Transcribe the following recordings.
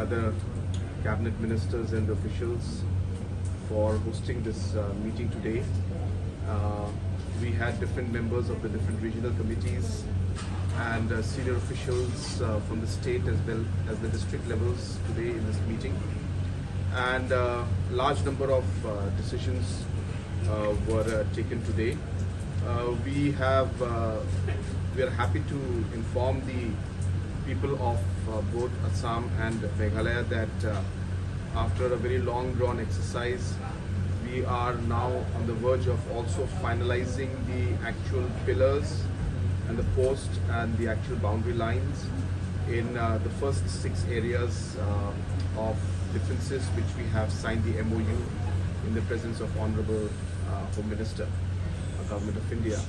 other cabinet ministers and officials for hosting this meeting today. We had different members of the different regional committees and senior officials from the state as well as the district levels today in this meeting. And large number of decisions were taken today. We are happy to inform the people of both Assam and Meghalaya that after a very long drawn exercise, we are now on the verge of also finalizing the actual pillars and the post and the actual boundary lines in the first 6 areas of differences which we have signed the MOU in the presence of Honorable Home Minister, Government of India.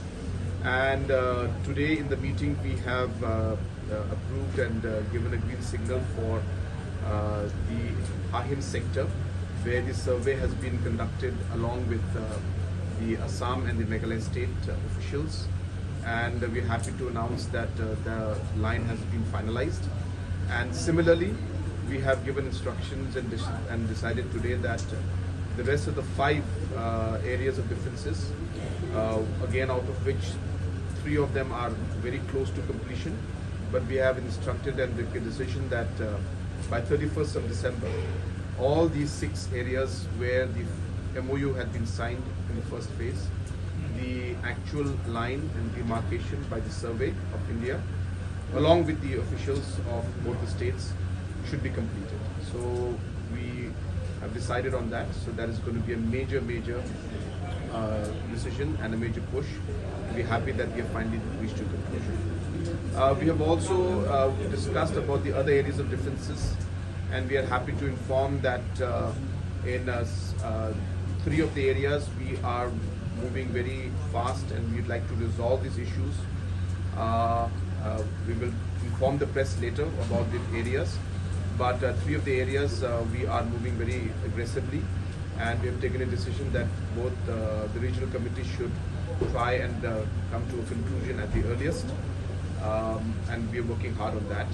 And today in the meeting we have approved and given a green signal for the Ahim sector, where the survey has been conducted along with the Assam and the Meghalaya state officials. And we're happy to announce that the line has been finalized. And similarly, we have given instructions and decided today that the rest of the 5 areas of differences, again out of which 3 of them are very close to completion, but we have instructed and taken a decision that by 31st of December, all these 6 areas where the MOU had been signed in the first phase, the actual line and demarcation by the Survey of India, along with the officials of both the states, should be completed. So we have decided on that. So that is going to be a major decision and a major push. We're happy that we have finally reached a conclusion. We have also discussed about the other areas of differences, and we are happy to inform that in 3 of the areas we are moving very fast and we'd like to resolve these issues. We will inform the press later about the areas, but 3 of the areas we are moving very aggressively, and we have taken a decision that both the regional committee should try and come to a conclusion at the earliest, and we are working hard on that.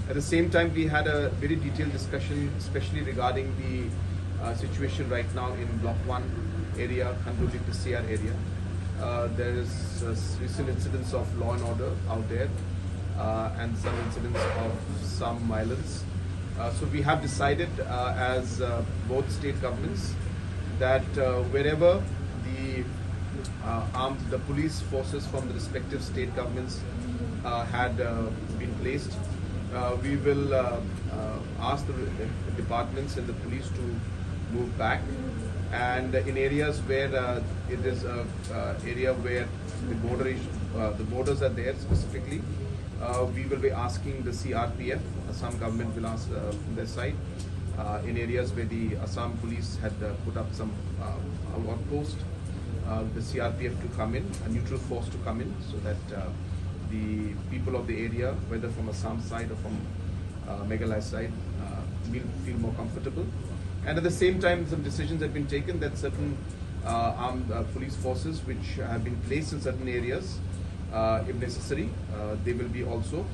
At the same time, we had a very detailed discussion, especially regarding the situation right now in Block 1 area, Khanduli PCR area. There is recent incidents of law and order out there and some incidents of some violence. So we have decided as both state governments that wherever the police forces from the respective state governments had been placed, we will ask the departments and the police to move back. And in areas where it is an area where the borders are there specifically, we will be asking the CRPF, Assam government will ask from their side, in areas where the Assam police had put up some outpost, the CRPF to come in, a neutral force to come in, so that the people of the area, whether from Assam side or from Meghalaya side, will feel more comfortable. And at the same time, some decisions have been taken that certain armed police forces which have been placed in certain areas, if necessary, they will be also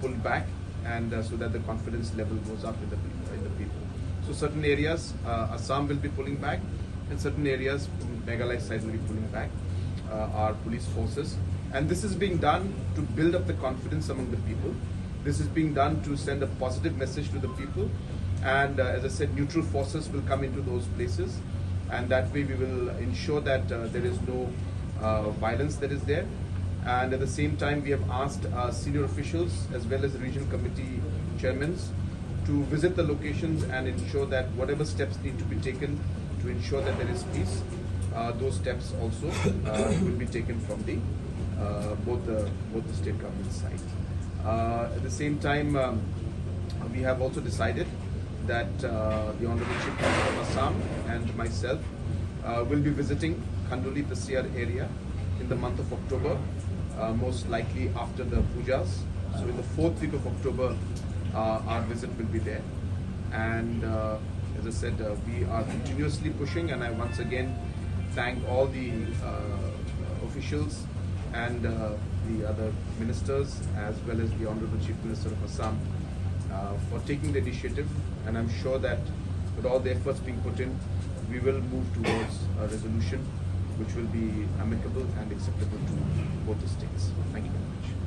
pulled back, and so that the confidence level goes up in the people. So certain areas, Assam will be pulling back, and certain areas, Meghalaya side will be pulling back our police forces. And this is being done to build up the confidence among the people. This is being done to send a positive message to the people. And as I said, neutral forces will come into those places, and that way we will ensure that there is no violence that is there. And at the same time, we have asked senior officials as well as the regional committee chairmen to visit the locations and ensure that whatever steps need to be taken to ensure that there is peace, those steps also will be taken from the both the state government side. At the same time, we have also decided that the Honorable Chief Minister of Assam and myself will be visiting Khanduli PCR area in the month of October, most likely after the Pujas. So in the 4th week of October, our visit will be there. And as I said, we are continuously pushing, and I once again thank all the officials and the other ministers as well as the Honorable Chief Minister of Assam for taking the initiative, and I'm sure that with all the efforts being put in, we will move towards a resolution which will be amicable and acceptable to both the states. Thank you very much.